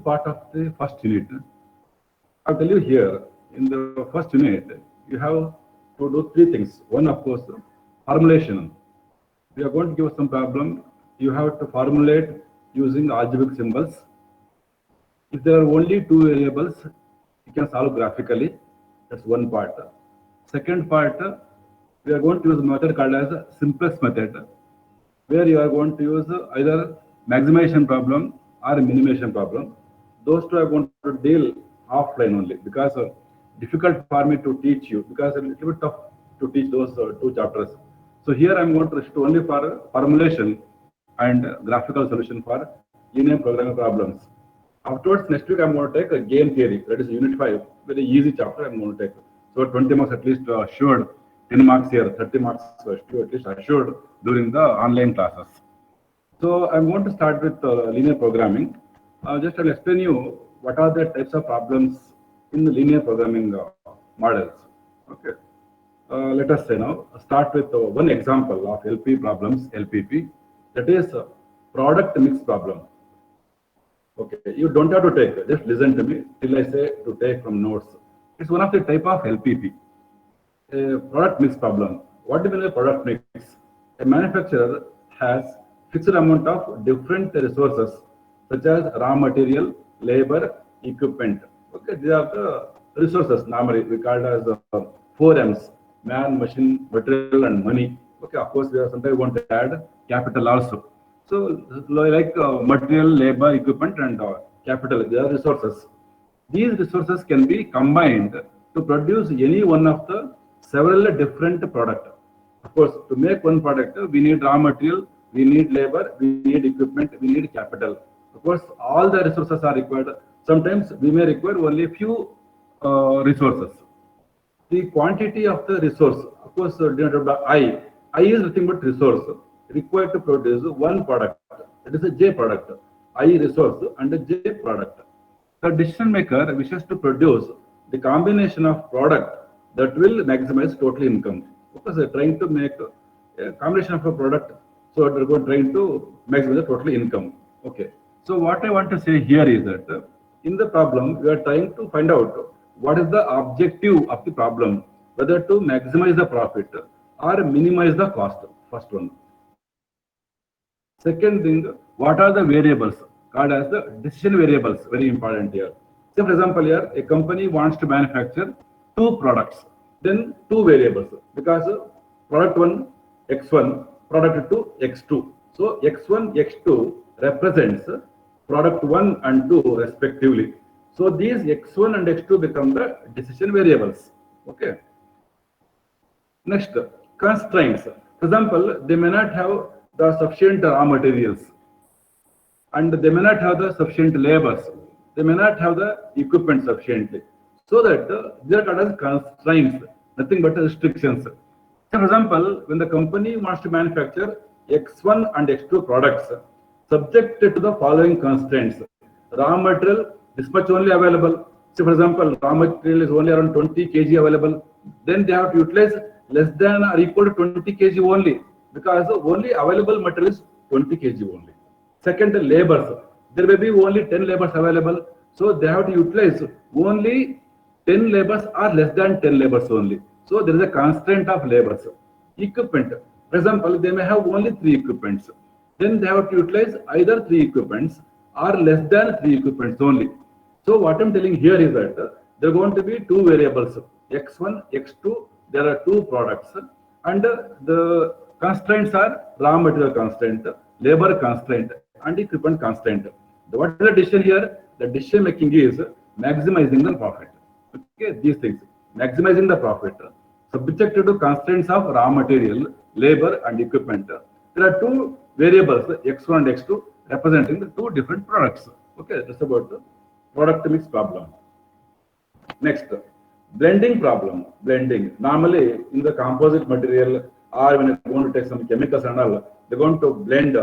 part of the first unit. I'll tell you here, in the first unit, you have to do three things. One, of course, formulation. We are going to give some problem. You have to formulate using algebraic symbols. If there are only two variables, you can solve graphically. That's one part. Second part, we are going to use a method called as simplex method, where you are going to use either maximization problem or minimization problem. Those two are going to deal offline only, because difficult for me to teach you, because it's a little bit tough to teach those two chapters. So here I'm going to restrict only for formulation and graphical solution for linear programming problems. Afterwards, next week I'm going to take a game theory, that is unit 5, very easy chapter I'm going to take. So 20 marks at least assured, 10 marks here, 30 marks at least assured during the online classes. So I'm going to start with linear programming. Just I'll explain you what are the types of problems in the linear programming models. Okay. Let us say now, start with one example of LP problems, LPP, that is product mix problem. Okay, you don't have to take, just listen to me till I say to take from notes. It's one of the type of LPP, a product mix problem. What do you mean by product mix? A manufacturer has fixed amount of different resources, such as raw material, labor, equipment. Okay, these are the resources. Normally we call it as 4Ms: man, machine, material, and money. Okay, of course we are sometimes want to add capital also. So like material, labor, equipment, and capital, they are resources. These resources can be combined to produce any one of the several different products. Of course, to make one product, we need raw material, we need labor, we need equipment, we need capital. Of course, all the resources are required. Sometimes we may require only a few resources. The quantity of the resource, of course, denoted by I is nothing but resource required to produce one product. It is a J product. I resource and a J product. The decision maker wishes to produce the combination of product that will maximize total income, because they're trying to make a combination of a product, so they're going trying to maximize the total income. Okay. So what I want to say here is that in the problem we are trying to find out what is the objective of the problem, whether to maximize the profit or minimize the cost. First one. Second thing, what are the variables called as the decision variables? Very important here. Say for example here, a company wants to manufacture two products, then two variables, because product 1 X1, product 2 X2. So X1, X2 represents product 1 and 2 respectively. So these X1 and X2 become the decision variables. Okay. Next, constraints. For example, they may not have the sufficient raw materials, and they may not have the sufficient labors, they may not have the equipment sufficiently. So that they are called as constraints, nothing but restrictions. So for example, when the company wants to manufacture X1 and X2 products, subjected to the following constraints: raw material, this much only available. So for example, raw material is only around 20 kg available, then they have to utilize less than or equal to 20 kg only, because the only available material is 20 kg only. Second, labors. There may be only 10 labors available, so they have to utilize only 10 labors or less than 10 labors only. So there is a constraint of labors. Equipment. For example, they may have only 3 equipments. Then they have to utilize either 3 equipments or less than 3 equipments only. So what I'm telling here is that there are going to be two variables, X1, X2. There are two products, and the constraints are raw material constraint, labor constraint, and equipment constraint. What is the decision here? The decision making is maximizing the profit. Okay, these things, maximizing the profit, subjected to constraints of raw material, labor, and equipment. There are two variables, X1 and X2, representing the two different products. Okay, that's about the product mix problem. Next, blending problem. Blending. Normally, in the composite material, or when you're going to take some chemicals and all, they're going to blend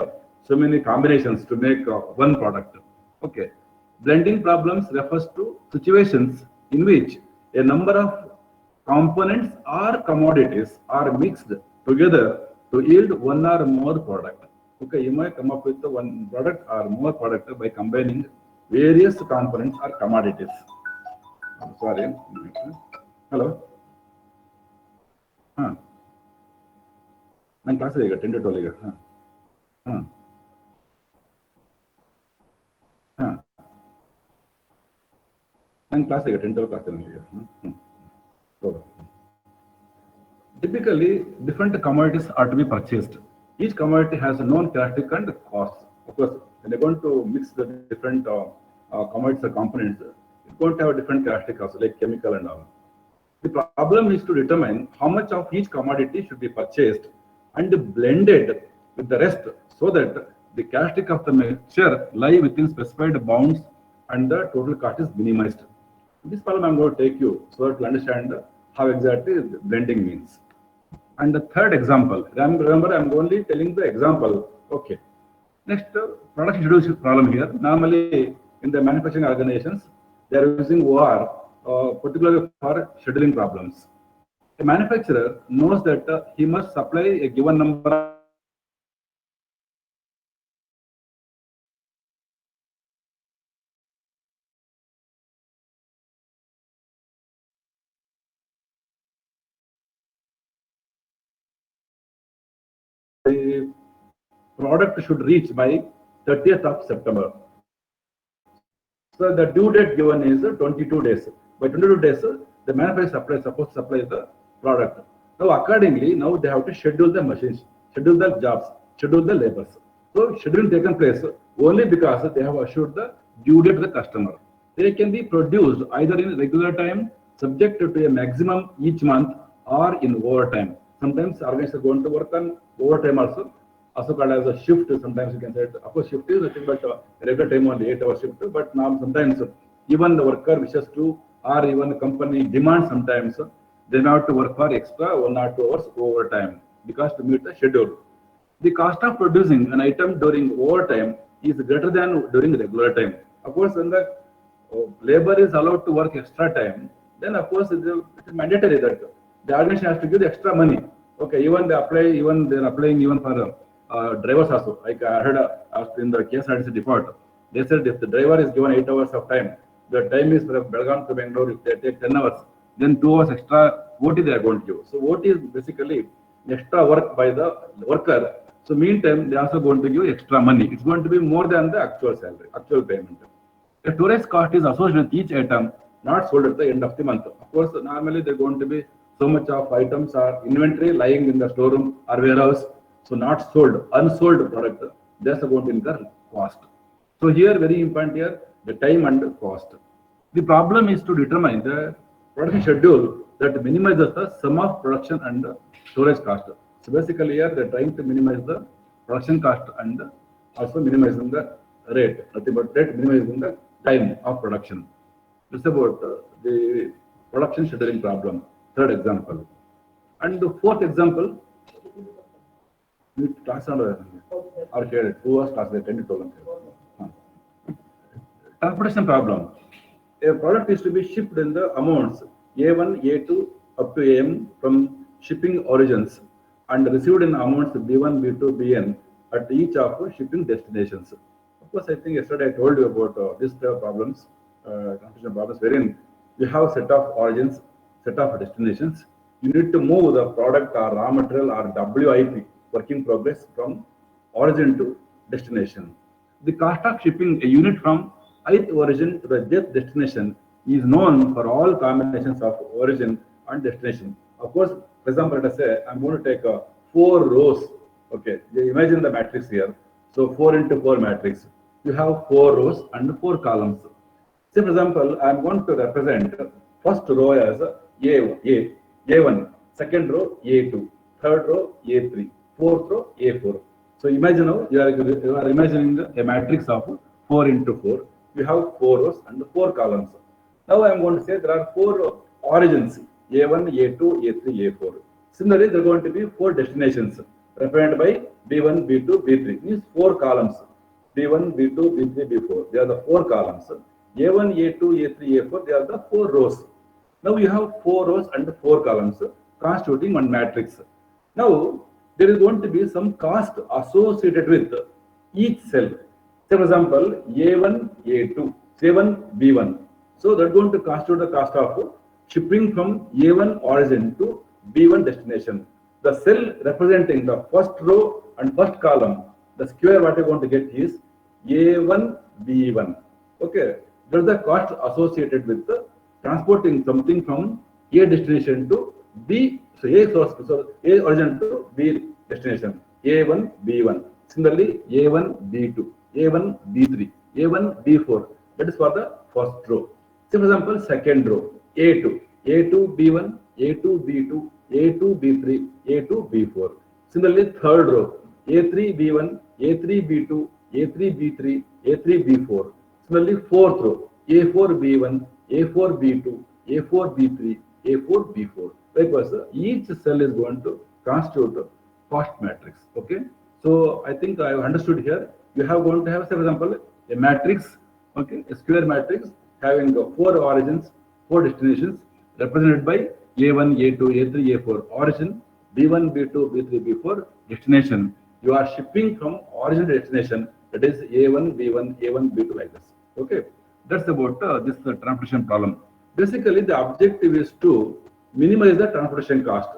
so many combinations to make one product. Okay. Blending problems refers to situations in which a number of components or commodities are mixed together to yield one or more product. Okay, you might come up with one product or more product by combining various components are commodities. Sorry. Hello. ನಾನು class ಈಗ 10 to 12 ಈಗ ನಾನು class ಈಗ 10 to 12 class ಈಗ Typically, different commodities are to be purchased. Each commodity has a known characteristic and cost. Of course, when you're going to mix the different commodities or components, it's going to have a different characteristic also, like chemical and all. The problem is to determine how much of each commodity should be purchased and blended with the rest, so that the characteristic of the mixture lie within specified bounds and the total cost is minimized. This problem I'm going to take you so that you understand how exactly blending means. And the third example, remember I'm only telling the example. Okay. Next, production schedule problem here. Normally in the manufacturing organizations, they are using OR particularly for scheduling problems. A manufacturer knows that he must supply a given number the product should reach by 30th of September. So the due date given is 22 days. By 22 days, the manufacturer supposed to supply the product. Now accordingly, now they have to schedule the machines, schedule the jobs, schedule the labors. So scheduling taken place only because they have assured the due date to the customer. They can be produced either in regular time, subject to a maximum each month, or in overtime. Sometimes organizations are going to work on overtime also called as a shift. Sometimes you can say, of course, shift is nothing but regular time only, 8-hour shift. But now sometimes even the worker wishes to, or even the company demands sometimes, they have to work for extra 1 or 2 hours overtime because to meet the schedule. The cost of producing an item during overtime is greater than during regular time. Of course, when the labor is allowed to work extra time, then of course it is mandatory that the organization has to give the extra money. Okay, even they apply, even they're applying even for drivers also. Like I heard in the KSRTC depot, they said if the driver is given 8 hours of time, the time is from Belgaum to Bangalore. If they take 10 hours, then 2 hours extra OT they are going to give. So OT is basically extra work by the worker. So meantime, they are also going to give extra money. It's going to be more than the actual salary, actual payment. The storage cost is associated with each item not sold at the end of the month. Of course, normally they're going to be so much of items or inventory lying in the storeroom or warehouse. So not sold, unsold product, that's going to incur cost. So here, very important here, the time and cost. The problem is to determine the production schedule that minimizes the sum of production and storage cost. So basically here, they're trying to minimize the production cost and also minimizing the rate, nothing but rate, minimizing the time of production. This is about the production scheduling problem, third example. And the fourth example, class or shared 2 hours class, 10 to 12. Transportation problem. A product is to be shipped in the amounts A1, A2 up to AM from shipping origins and received in amounts B1, B2, Bn at each of shipping destinations. Of course, I think yesterday I told you about these problems, transportation problems, wherein you have set of origins, set of destinations. You need to move the product or raw material or WIP, work in progress, from origin to destination. The cost of shipping a unit from ith origin to the jth destination is known for all combinations of origin and destination. Of course, for example, let us say I'm going to take 4 rows. Okay, you imagine the matrix here. So 4 into 4 matrix. You have 4 rows and 4 columns. Say, for example, I'm going to represent first row as A1, second row A2, third row A3, fourth row A4. So imagine now you are imagining a matrix of 4 into 4. You have 4 rows and 4 columns. Now I am going to say there are 4 origins, A1, A2, A3, A4. Similarly, there are going to be 4 destinations represented by B1, B2, B3. Means 4 columns. B1, B2, B3, B4. They are the 4 columns. A1, A2, A3, A4. They are the 4 rows. Now you have 4 rows and 4 columns constituting one matrix. Now there is going to be some cost associated with each cell. Say, for example, A1, A2. A1, B1. So that's going to constitute the cost of shipping from A1 origin to B1 destination. The cell representing the first row and first column, the square what you're going to get is A1, B1. Okay, that's the cost associated with transporting something from A destination to B. So A source, so A origin to B destination. A1, B1. Similarly, A1, B2, A1, B3, A1, B4. That is for the first row. Say for example, second row, A2, A2, B1, A2, B2, A2, B3, A2, B4. Similarly, third row, A3, B1, A3, B2, A3, B3, A3, B4. Similarly, fourth row, A4, B1, A4, B2, A4, B3, A4, B4. Because each cell is going to constitute a cost matrix. Okay. So I think I have understood here. You have going to have, say for example, a matrix, okay, a square matrix having 4 origins, 4 destinations represented by A1, A2, A3, A4 origin, B1, B2, B3, B4 destination. You are shipping from origin to destination, that is A1, B1, A1, B2 like this. Okay, that's about this transportation problem. Basically, the objective is to minimize the transportation cost.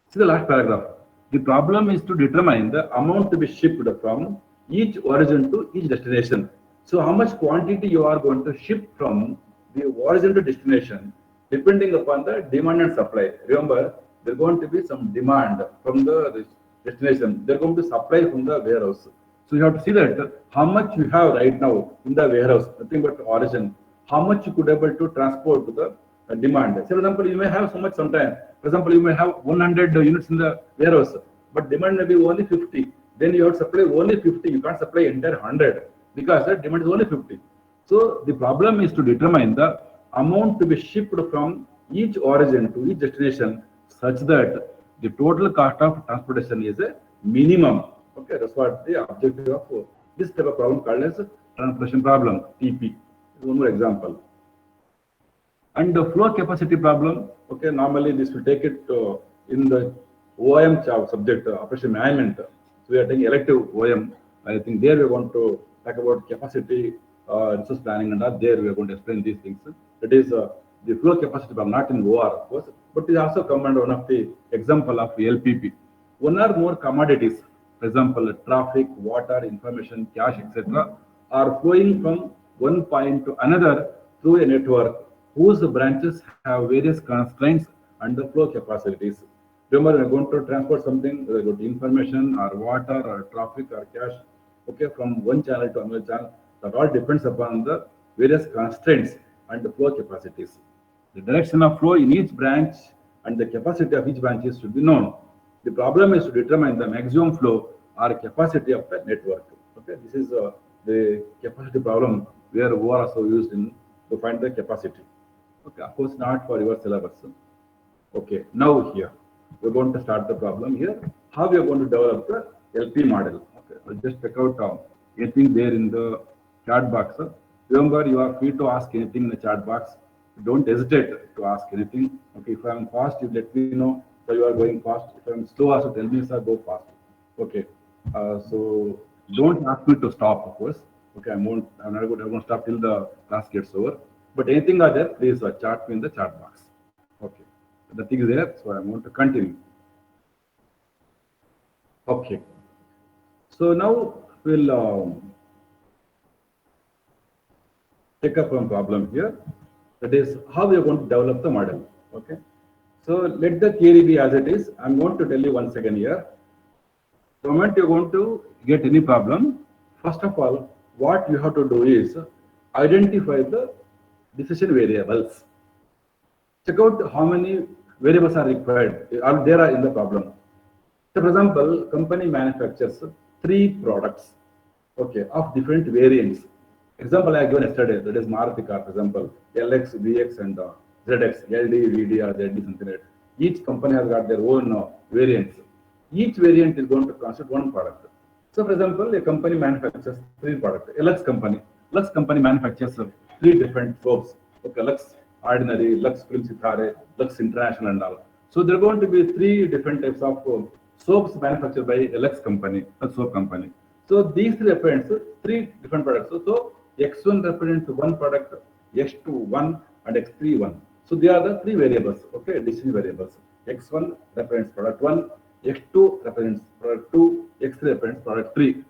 See the last paragraph. The problem is to determine the amount to be shipped from each origin to each destination. So how much quantity you are going to ship from the origin to destination, depending upon the demand and supply. Remember, there's going to be some demand from the destination. They're going to supply from the warehouse. So you have to see that how much you have right now in the warehouse, nothing but origin, how much you could able to transport to the demand. So for example, you may have so much sometime. For example, you may have 100 units in the warehouse, but demand may be only 50. Then you have to supply only 50. You can't supply entire 100 because the demand is only 50. So the problem is to determine the amount to be shipped from each origin to each destination such that the total cost of transportation is a minimum. Okay, that's what the objective of this type of problem called as transportation problem, TP. One more example. And the flow capacity problem, okay, normally this will take it in the OM subject, operation management. So we are taking elective OM. I think there we want to talk about capacity, resource planning, and all. There we are going to explain these things. That is the flow capacity problem, not in OR, of course, but it also come under one of the example of LPP. One or more commodities, for example, traffic, water, information, cash, etc., are flowing from one point to another through a network whose branches have various constraints and the flow capacities. Remember, we're going to transport something, whether information or water or traffic or cash, okay, from one channel to another channel. That all depends upon the various constraints and the flow capacities. The direction of flow in each branch and the capacity of each branch should be known. The problem is to determine the maximum flow or capacity of the network. Okay, this is the capacity problem where OR also used in to find the capacity. Okay, of course not for your syllabus. Okay, now here we're going to start the problem here. How we are going to develop the LP model. Okay, I'll just check out anything there in the chat box. Remember, you are free to ask anything in the chat box. Don't hesitate to ask anything. Okay, if I'm fast, you let me know that you are going fast. If I'm slow, also tell me, sir, go fast. Okay, so don't ask me to stop, of course. Okay, I'm not going to stop till the class gets over. But anything are there, please chat me in the chat box. Okay, the thing is there, so I'm going to continue. Okay, so now we'll take up one problem here. That is how we are going to develop the model. Okay, so let the theory be as it is. I'm going to tell you once again here. The moment you're going to get any problem, first of all, what you have to do is identify the decision variables. Check out how many variables are required or there are in the problem. So for example, company manufactures 3 products, okay, of different variants. Example I given yesterday, that is Maruti car, for example, LX, VX, and ZX, LD, VD, or ZD, something like that. Each company has got their own variants. Each variant is going to constitute one product. So, for example, a company manufactures 3 products. Lux company manufactures 3 different soaps. Okay, Lux Ordinary, Lux Film Sitare, Lux International, and all. So, there are going to be 3 different types of soaps manufactured by a Lux company, a soap company. So, these 3 represent 3 different products. So X1 represents one product, X2 1, and X3 1. So they are the three variables, okay, decision variables. X1 represents product 1, X2 represents product 2, X3 represents product 3.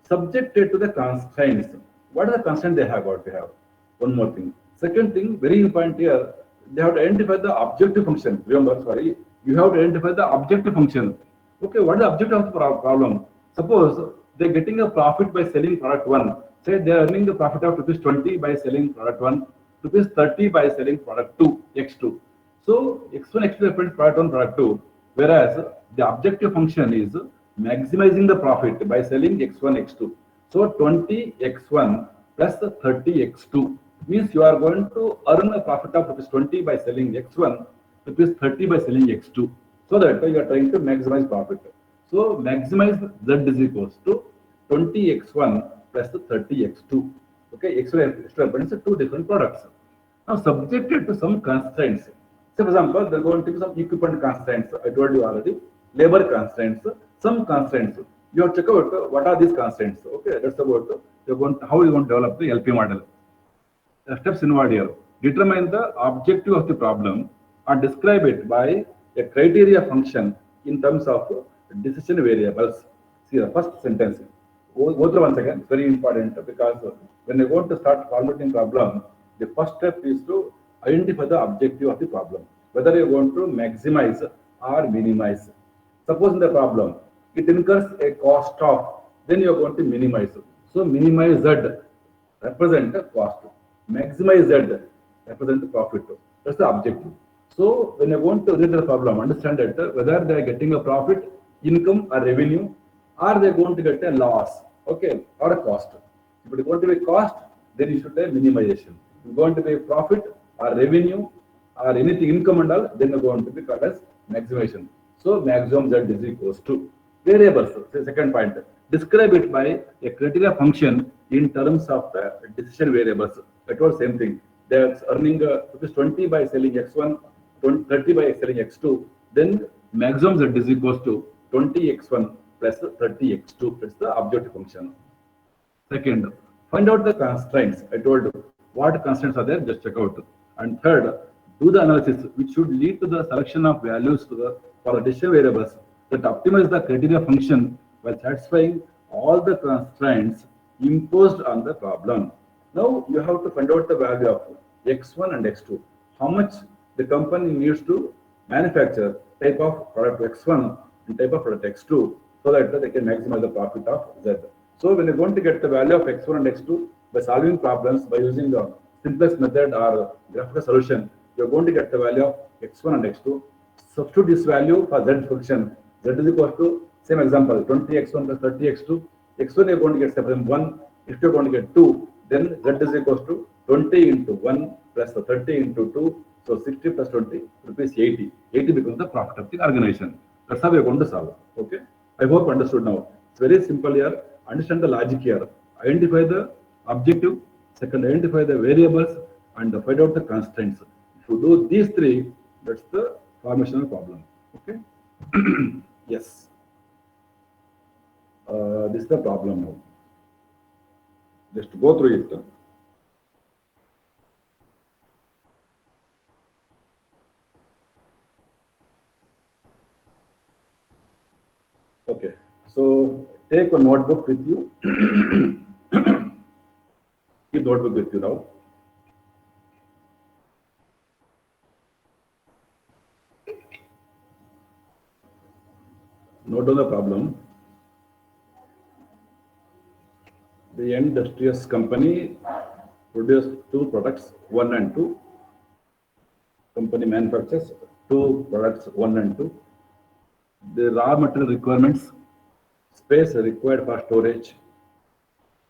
Subjected to the constraints. What are the constraints they have got to have? One more thing. Second thing, very important here, they have to identify the objective function. Remember, sorry, you have to identify the objective function. Okay, what is the objective of the problem? Suppose they're getting a profit by selling product 1. Say they're earning the profit of rupees 20 by selling product 1, rupees 30 by selling product 2, X2. So X1, X2 represents product 1, product 2, whereas the objective function is maximizing the profit by selling X1, X2. So 20x1 plus 30x2 means you are going to earn a profit of rupees 20 by selling x1, rupees 30 by selling x2. So that you are trying to maximize profit. So maximize z is equals to 20x1 plus 30x2. Okay, x1 and x2 represents two different products. Now subjected to some constraints. Say for example, there are going to be some equipment constraints. I told you already. Labor constraints, some constraints. You have to check out what are these constraints. Okay, that's about how you want to develop the LP model. The steps involved here. Determine the objective of the problem or describe it by a criteria function in terms of decision variables. See the first sentence. Go through once again. It's very important because when you want to start formulating problem, the first step is to identify the objective of the problem. Whether you want to maximize or minimize. Suppose in the problem, it incurs a cost of, then you are going to minimize. So minimize Z represent the cost. Maximize Z represent the profit. That's the objective. So when you want to read the problem, understand that whether they are getting a profit, income or revenue, or they are going to get a loss, okay, or a cost. If it is going to be cost, then you should say minimization. If you are going to be profit or revenue or anything income and all, then you are going to be called as maximization. So maximum Z is equals to variables. The second point, describe it by a criteria function in terms of the decision variables. That was same thing. They are earning rupees 20 by selling x1, 30 by selling x2. Then maximum Z is equals to 20x1 plus 30x2. That's the objective function. Second, find out the constraints. I told you what constraints are there. Just check out. And third, do the analysis which should lead to the selection of values for the decision variables that optimize the criteria function while satisfying all the constraints imposed on the problem. Now you have to find out the value of x1 and x2. How much the company needs to manufacture type of product x1 and type of product x2 so that they can maximize the profit of Z. So when you're going to get the value of x1 and x2 by solving problems by using the simplest method or graphical solution, you're going to get the value of x1 and x2. Substitute this value for Z function. Z is equal to, same example, 20x1 plus 30x2. x1 you're going to get separate 1, x2 you're going to get 2. Then Z is equal to 20 into 1 plus 30 into 2. So 60 plus 20 rupees 80. 80 becomes the profit of the organization. That's how we're going to solve. Okay. I hope you understood now. It's very simple here. Understand the logic here. Identify the objective. Second, identify the variables and find out the constraints. If you do these three, that's the formational problem. Okay. Yes. This is the problem now. Just go through it. Okay. So take a notebook with you. Keep notebook with you now. Note down the problem. The industrious company produced two products, 1 and 2. Company manufactures two products, 1 and 2. The raw material requirements, space required for storage,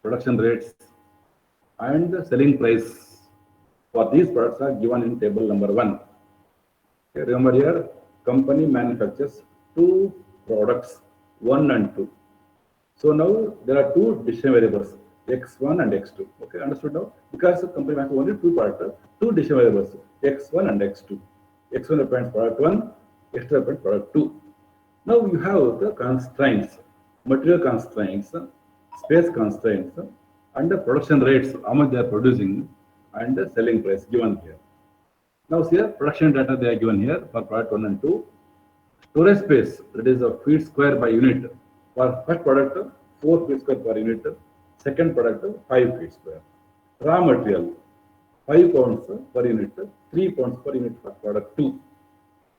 production rates, and selling price for these products are given in table number 1. Okay, remember here, company manufactures two products, 1 and 2. So now there are two decision variables, x1 and x2. Okay, understood now? Because the company has only two products, two decision variables, x1 and x2. x1 represents product 1, x2 represents product 2. Now you have the constraints, material constraints, space constraints, and the production rates, how much they are producing, and the selling price given here. Now here production data they are given here for product 1 and 2. Storage space, that is a feet square by unit. For first product 4 feet square per unit, second product 5 feet square. Raw material 5 pounds per unit, 3 pounds per unit for product 2.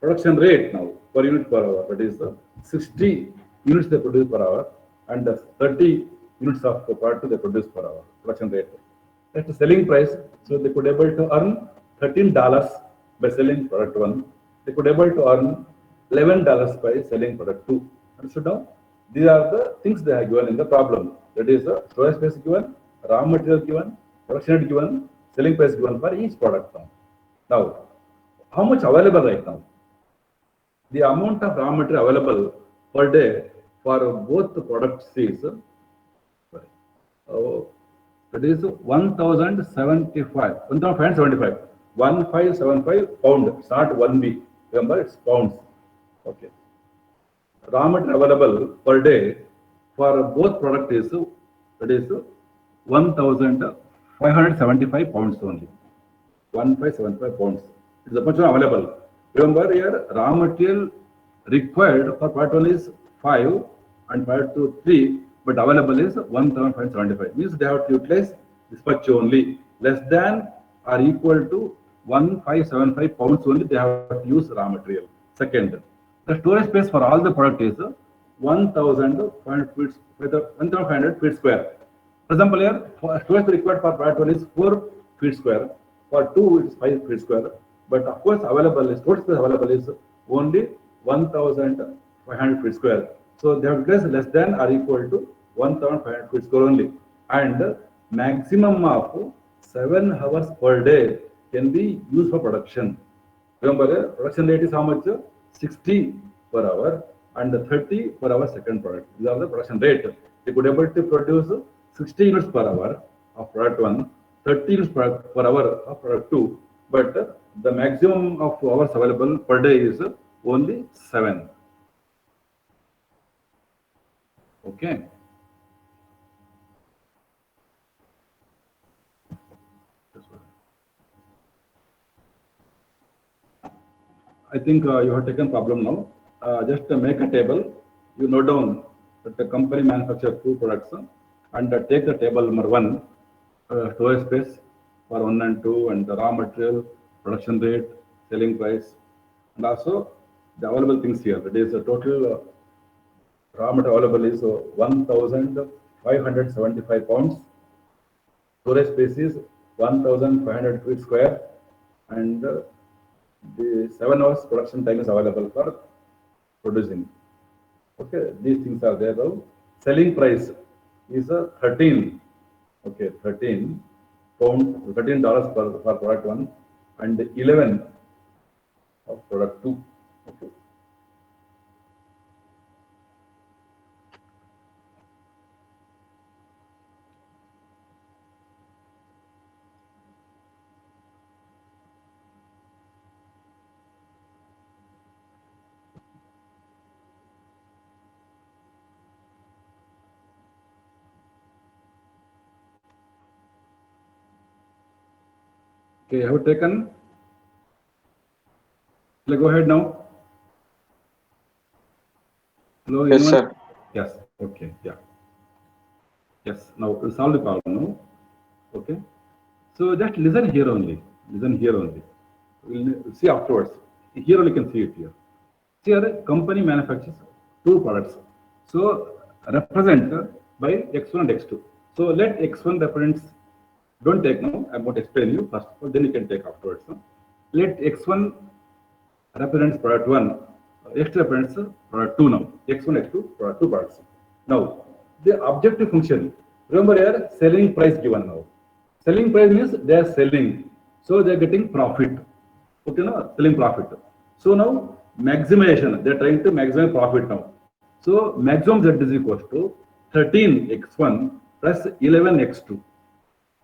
Production rate now per unit per hour, that is 60 units they produce per hour, and 30 units of product they produce per hour. Production rate. That's the selling price. So they could able to earn $13 by selling product 1. They could able to earn $11 by selling product 2. Understood now? These are the things they are given in the problem. That is the storage space given, raw material given, production rate given, selling price given for each product now. Now, how much available right now? The amount of raw material available per day for both the products is that is 1575 pound. It's not 1B. Remember, it's pounds. Okay. Raw material available per day for both product is that is 1575 pounds only. 1575 pounds. It's the much available. Remember here, raw material required for product 1 is 5 and product 2 3, but available is 1575. Means they have to utilize this much only. Less than or equal to 1575 pounds only they have to use raw material. Second, the storage space for all the product is 1500 feet square. For example, here storage required for product 1 is 4 feet square. For 2 it is 5 feet square. But of course, available storage space available is only 1500 feet square. So they have to less than or equal to 1500 feet square only. And maximum of 7 hours per day can be used for production. Remember, production rate is how much? 60 per hour and 30 per hour second product. These are the production rate. They could able to produce 60 units per hour of product 1, 30 units per hour of product 2, but the maximum of hours available per day is only 7. Okay. I think you have taken problem now. Just make a table. You note down that the company manufactures 2 products and take the table number 1, storage space for 1 and 2, and the raw material, production rate, selling price, and also the available things here. That is the total raw material available is 1575 pounds. Storage space is 1500 feet square, and the 7 hours production time is available for producing. Okay, these things are there now. Selling price is 13. Okay, $13 for product 1 and 11 of product 2. Okay. Okay, have you taken? Shall I go ahead now? Hello, yes, anyone? sir. Yes. Okay. Yeah. Yes. Now we'll solve the problem now. Okay. So just listen here only. Listen here only. We'll see afterwards. Here only you can see it here. Here, company manufactures 2 products. So represent by X1 and X2. So let X1 reference. Don't take now. I'm going to explain you first, then you can take afterwards. Let X1 represents product 1, X represents product 2 now. X1, X2, product 2 products. Now, the objective function, remember here, selling price given now. Selling price means they are selling, so they are getting profit. Okay, no? Selling profit. So now, maximization, they are trying to maximize profit now. So, maximum Z is equal to 13x1 plus 11x2.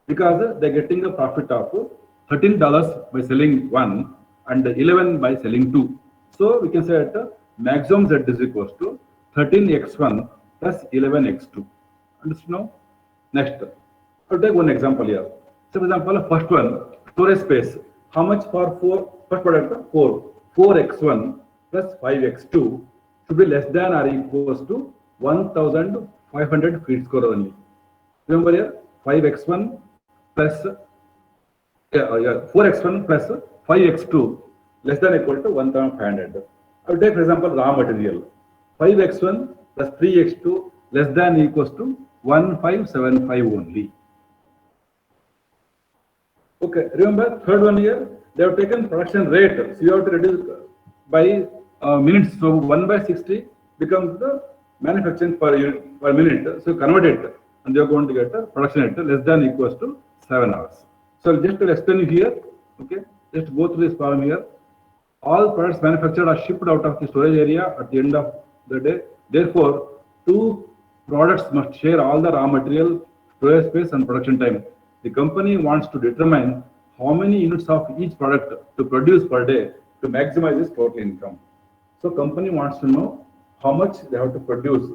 Because they're getting a profit of $13 by selling 1 and 11 by selling 2. So we can say that maximum Z is equals to 13x1 plus 11x2. Understood now? Next, I'll take one example here. So, for example, first one, storage space. How much for first product? 4. 4x1 plus 5x2 should be less than or equals to 1500 feet square only. Remember here, 5x1 plus 4x1 plus 5x2 less than or equal to 1500. I will take, for example, raw material. 5x1 plus 3x2 less than or equals to 1575 only. Okay, remember third one here, they have taken production rate. So you have to reduce by minutes. So 1 by 60 becomes the manufacturing per unit per minute. So convert it and you are going to get a production rate less than or equals to 7 hours. So just to explain you here, okay, just go through this problem here. All products manufactured are shipped out of the storage area at the end of the day. Therefore, two products must share all the raw material, storage space, and production time. The company wants to determine how many units of each product to produce per day to maximize its total income. So, company wants to know how much they have to produce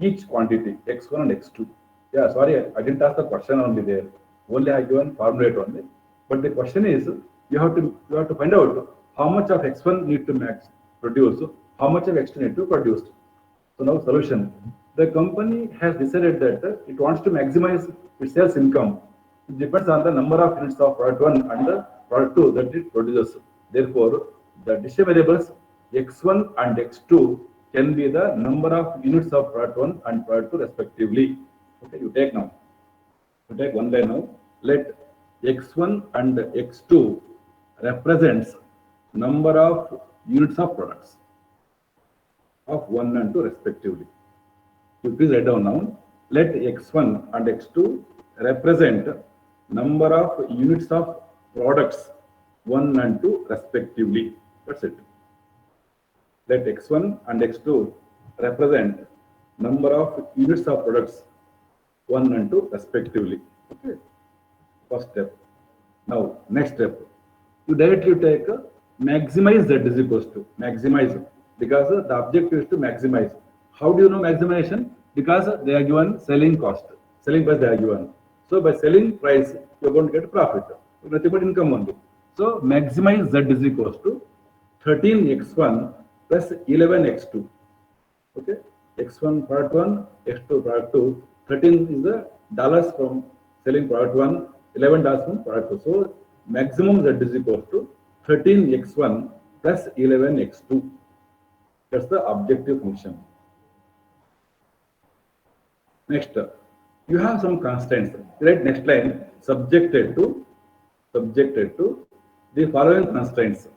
each quantity, x1 and x2. Yeah, sorry, I didn't ask the question only there. Only I given formulate only. But the question is, you have to find out how much of x1 need to max produce, how much of x2 need to produce. So now solution. The company has decided that it wants to maximize its sales income. It depends on the number of units of product 1 and the product 2 that it produces. Therefore, the decision variables x1 and x2 can be the number of units of product 1 and product 2 respectively. Okay, you take now. You take one line now. Let x1 and x2 represents number of units of products of 1 and 2 respectively. You please write down now. Let x1 and x2 represent number of units of products 1 and 2 respectively. That's it. Let x1 and x2 represent number of units of products 1 and 2 respectively. Okay. First step. Now, next step. You directly take maximize z is equals to maximize, because the objective is to maximize. How do you know maximization? Because they are given selling cost, selling price they are given. So by selling price, you are going to get profit. Nothing but income only. So maximize z is equals to 13x1 plus 11x2. Okay, x1 product 1, x2 product 2. 13 is the dollars from selling product 1, $11 from product 2. So maximum z is equals to 13x1 plus 11x2. That's the objective function. Next, you have some constraints. Right, next line, subjected to the following constraints.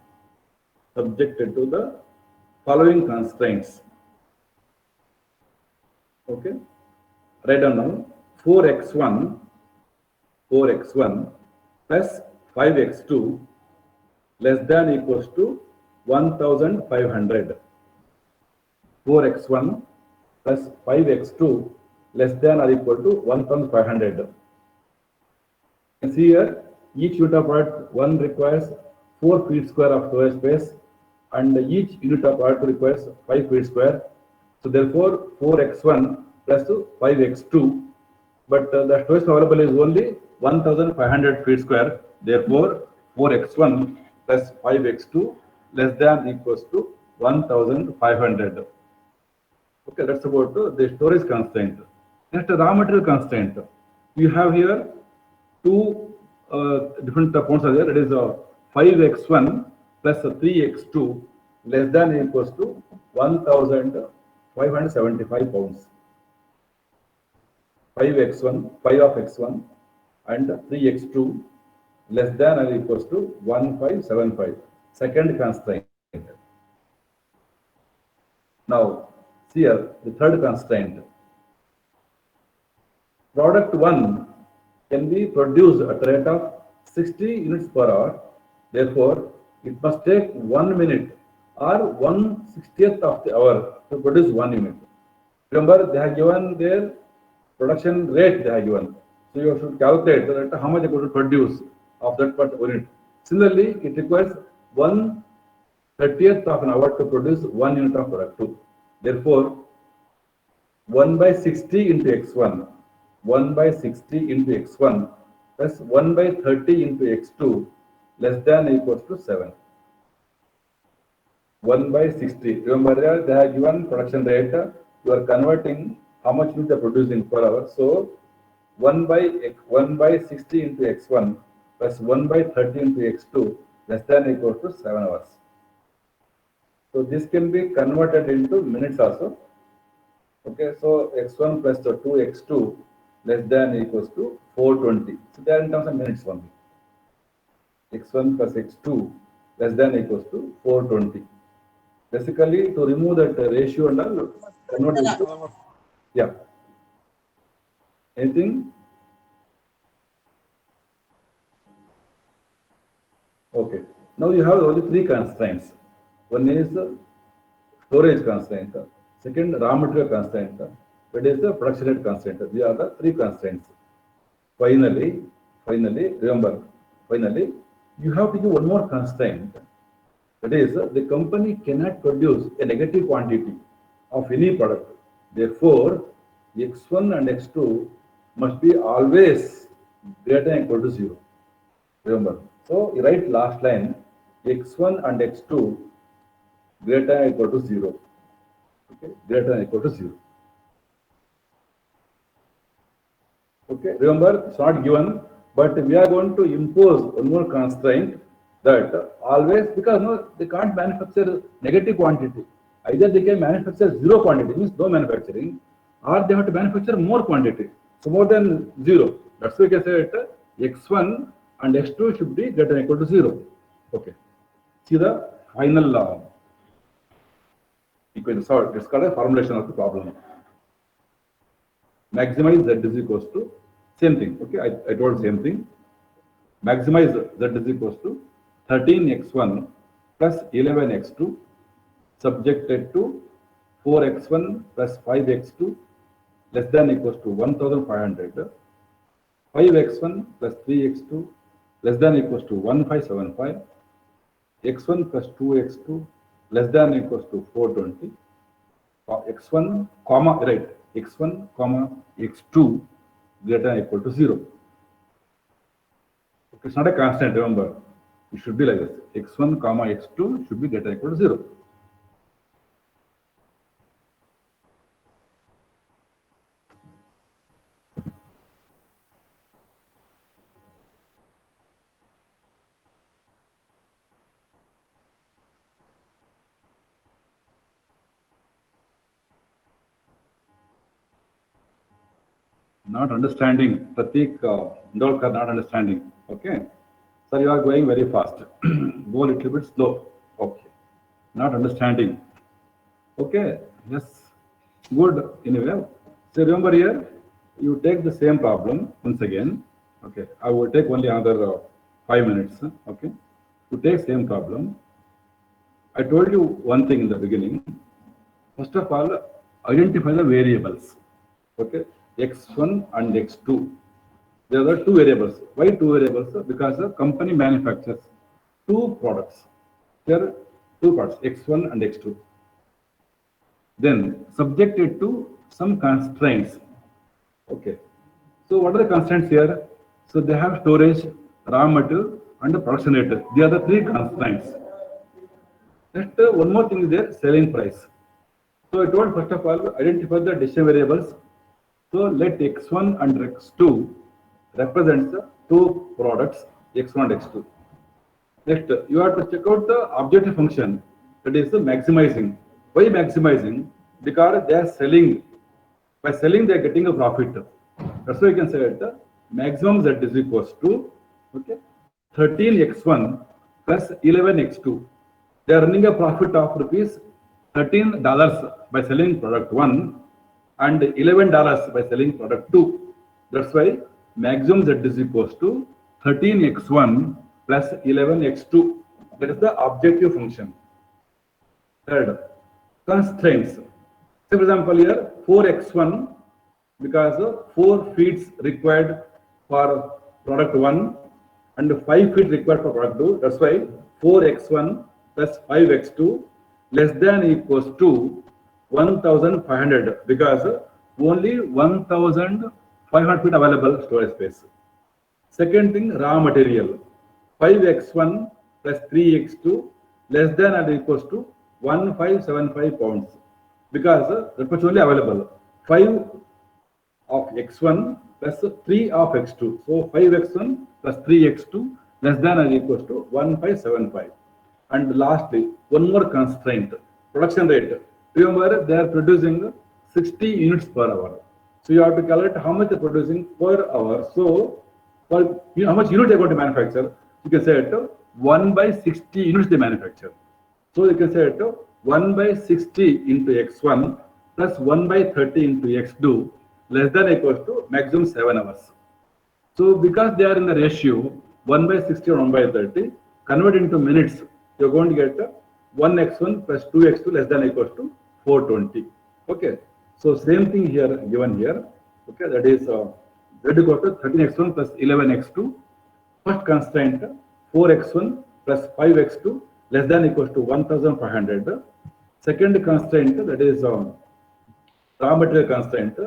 Subjected to the following constraints. Okay, write down now. 4x1 plus 5x2 less than equals to 1500. 4x1 plus 5x2 less than or equal to 1500. You can see here, each unit of product 1 requires 4 feet square of storage space, and each unit of product requires 5 feet square. So therefore, 4x1 plus 5x2, but the storage available is only 1500 feet square. Therefore, 4x1 plus 5x2 less than equals to 1500. Okay, that's about the storage constraint. Next, raw material constraint. You have here two different points are there. It is 5x1 plus 3x2 less than equals to 1575 pounds. 5x1, 5 of x1 and 3x2 less than or equals to 1575. Second constraint. Now, here the third constraint. Product 1 can be produced at the rate of 60 units per hour. Therefore, it must take 1 minute or 1/60th of the hour to produce 1 unit. Remember, they have given their production rate they have given. So you should calculate that how much they could produce of that per unit. Similarly, it requires 1/30th of an hour to produce 1 unit of product 2. Therefore, 1 by 60 into x1 1 by 60 into x1 plus 1 by 30 into x2 less than or equals to 7. 1 by 60. Remember there they have given production rate. You are converting how much meat they are producing per hour. So 1 by 60 into x1 plus 1 by 30 into x2 less than or equals to 7 hours. So this can be converted into minutes also. Okay, so x1 plus 2x2 less than or equals to 420. So they are in terms of minutes only. x1 plus x2 less than or equals to 420. Basically, to remove that ratio and all, convert it to, yeah. Anything? Okay. Now you have only three constraints. One is storage constraint. Second, raw material constraint. That is the production rate constraint. These are the three constraints. Finally, remember, you have to give one more constraint. That is, the company cannot produce a negative quantity of any product. Therefore, x1 and x2 must be always greater than or equal to 0. Remember. So, you write last line, x1 and x2 greater than or equal to 0. Okay, greater than or equal to 0. Okay, remember, it's not given, but we are going to impose one more constraint that always, because no, they can't manufacture negative quantity. Either they can manufacture 0 quantity, means no manufacturing, or they have to manufacture more quantity, so more than 0. That's why we can say that x1 and x2 should be greater than or equal to 0. Okay. See the final equation. So it's called a formulation of the problem. Maximize z is equals to same thing. Okay, I told same thing. Maximize z is equals to 13x1 plus 11x2 subjected to 4x1 plus 5x2 less than or equals to 1500. 5x1 plus 3x2 less than or equals to 1575. x1 plus 2x2 less than or equals to 420. x1 comma, right, x1 comma x2 greater than or equal to 0. Okay, it's not a constant, remember. It should be like this. x1 comma x2 should be greater than or equal to 0. Not understanding, Pratik Ndolkar, not understanding. Okay. Sir, you are going very fast. Go a little bit slow. Okay. Not understanding. Okay. Yes. Good. Anyway. So remember here, you take the same problem once again. Okay. I will take only another 5 minutes. Okay. To take same problem. I told you one thing in the beginning. First of all, identify the variables. Okay. x1 and x2. There are two variables. Why two variables? Because the company manufactures two products. There are two parts, x1 and x2. Then subjected to some constraints. Okay. So what are the constraints here? So they have storage, raw material, and the production rate. They are the three constraints. Next, one more thing is there, selling price. So I told first of all, identify the decision variables. So let x1 and x2 represents the two products, x1 and x2. Next, you have to check out the objective function, that is the maximizing. Why maximizing? Because they are selling. By selling, they are getting a profit. That's why you can say that the maximum z is equals to, okay, 13x1 plus 11x2. They are earning a profit of rupees $13 by selling product 1 and $11 by selling product 2. That's why maximum z is equals to 13x1 plus 11x2. That is the objective function. Third, constraints. So for example, here 4x1, because 4 feet required for product 1 and 5 feet required for product 2. That's why 4x1 plus 5x2 less than equals to 1500, because only 1500 500 feet available storage space. Second thing, raw material, 5x1 plus 3x2 less than or equals to 1575 pounds, because that much only available. 5 of x1 plus 3 of x2. So 5x1 plus 3x2 less than or equals to 1575. And lastly, one more constraint, production rate. Remember, they are producing 60 units per hour. So you have to calculate how much they are producing per hour. So for how much unit they are going to manufacture, you can say it 1 by 60 units they manufacture. So you can say it 1 by 60 into x1 plus 1 by 30 into x2 less than or equals to maximum 7 hours. So because they are in the ratio 1 by 60 or 1 by 30, convert into minutes, you're going to get 1x1 plus 2x2 less than or equals to 420. Okay. So same thing here, given here. Okay, that is z equal to 13x1 plus 11x2. First constraint 4x1 plus 5x2 less than or equals to 1500. Second constraint, that is raw material constraint,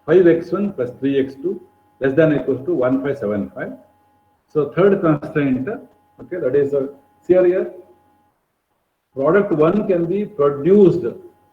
5x1 plus 3x2 less than or equals to 1575. So third constraint, okay, that is here product 1 can be produced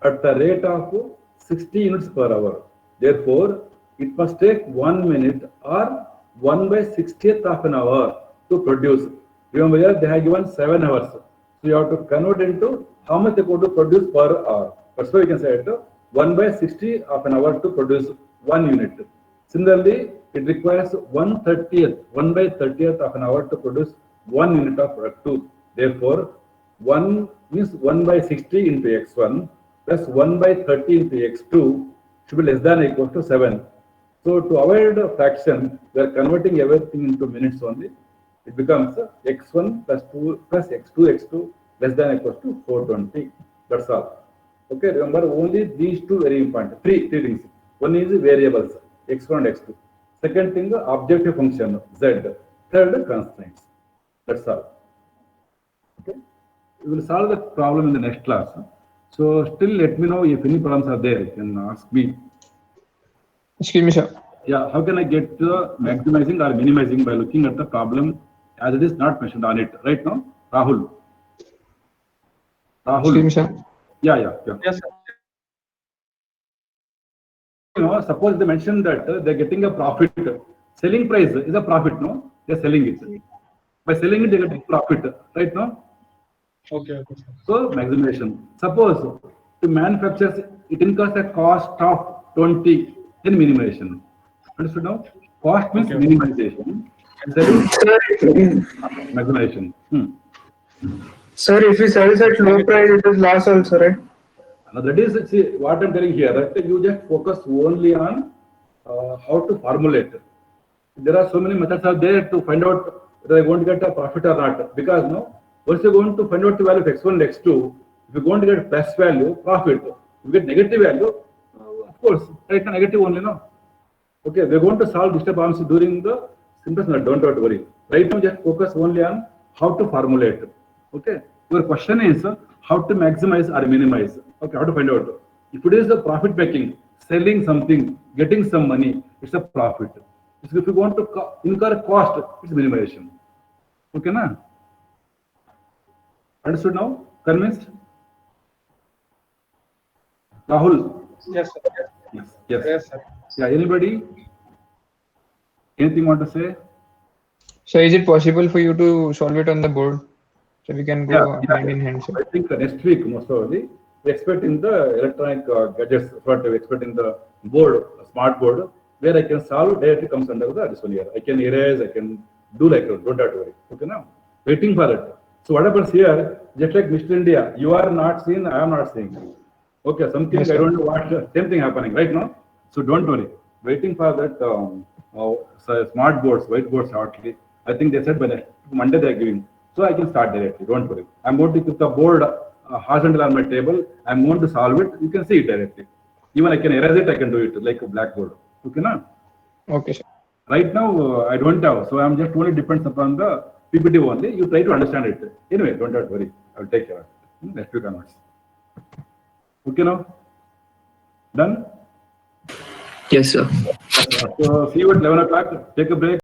at the rate of 60 units per hour. Therefore, it must take 1 minute or 1 by 60th of an hour to produce. Remember here they have given 7 hours. So you have to convert into how much they are going to produce per hour. That's why you can say it 1 by 60 of an hour to produce 1 unit. Similarly, it requires 1 by 30th of an hour to produce 1 unit of product 2. Therefore, 1 means 1 by 60 into x1 plus 1 by 30 into x2 should be less than or equal to 7. So to avoid a fraction, we are converting everything into minutes only. It becomes x1 plus 2 plus x2 less than or equal to 420. That's all. Okay, remember only these two very important. Three things. One is variables, x1 and x2. Second thing, objective function, z. Third, constraints. That's all. Okay. We will solve the problem in the next class. So still let me know if any problems are there. You can ask me. Excuse me, sir. Yeah, how can I get to maximizing or minimizing by looking at the problem as it is not mentioned on it right now? Rahul. Excuse me, sir. Yeah. Yes, sir. You know, suppose they mention that they're getting a profit. Selling price is a profit, no? They're selling it. By selling it, they get profit, right now? Okay. So maximization. Suppose to manufacture it incurs a cost of 20, then minimization. Understood now? Cost means minimization. Maximization. Sir, if we sell at low price, it is loss also, right? Now that is, see, what I'm telling here, that you just focus only on how to formulate. There are so many methods are there to find out whether they're going to get a profit or not. Because no, once you're going to find out the value of x1 and x2, if you're going to get plus value, profit, if you get negative value, of course, right now negative only, no? Okay, we're going to solve this problems during the simplest method, don't have to worry. Right now, just focus only on how to formulate. Okay, your question is how to maximize or minimize. Okay, how to find out. If it is a profit making, selling something, getting some money, it's a profit. If you want to incur a cost, it's minimization. Okay, na? Understood now? Convinced? Rahul? Yes, sir. Yes. Sir. Yeah, anybody? Anything want to say? So is it possible for you to solve it on the board? So we can go hand in hand. Sir. I think next week, most probably, we expect in the electronic gadgets, what we expect in the board, a smart board, where I can solve directly comes under this one here. I can erase, I can do like that, don't have to worry. Okay, now? Waiting for it. So what happens here, just like Mr. India, you are not seeing, I am not seeing. Okay, something Yes, I don't know what, same thing happening, right now? So don't worry. Waiting for that so smart boards, whiteboards shortly. I think they said by next Monday they are giving. So I can start directly, don't worry. I'm going to put the board horizontal on my table. I'm going to solve it. You can see it directly. Even I can erase it, I can do it like a blackboard. Okay, now? Okay, sir. Right now, I don't have. So I'm just only depends upon the PPT only. You try to understand it. Anyway, don't have to worry. I'll take care of it. Next week onwards. Okay, now? Done? Yes, sir. So see you at 11 o'clock. Take a break.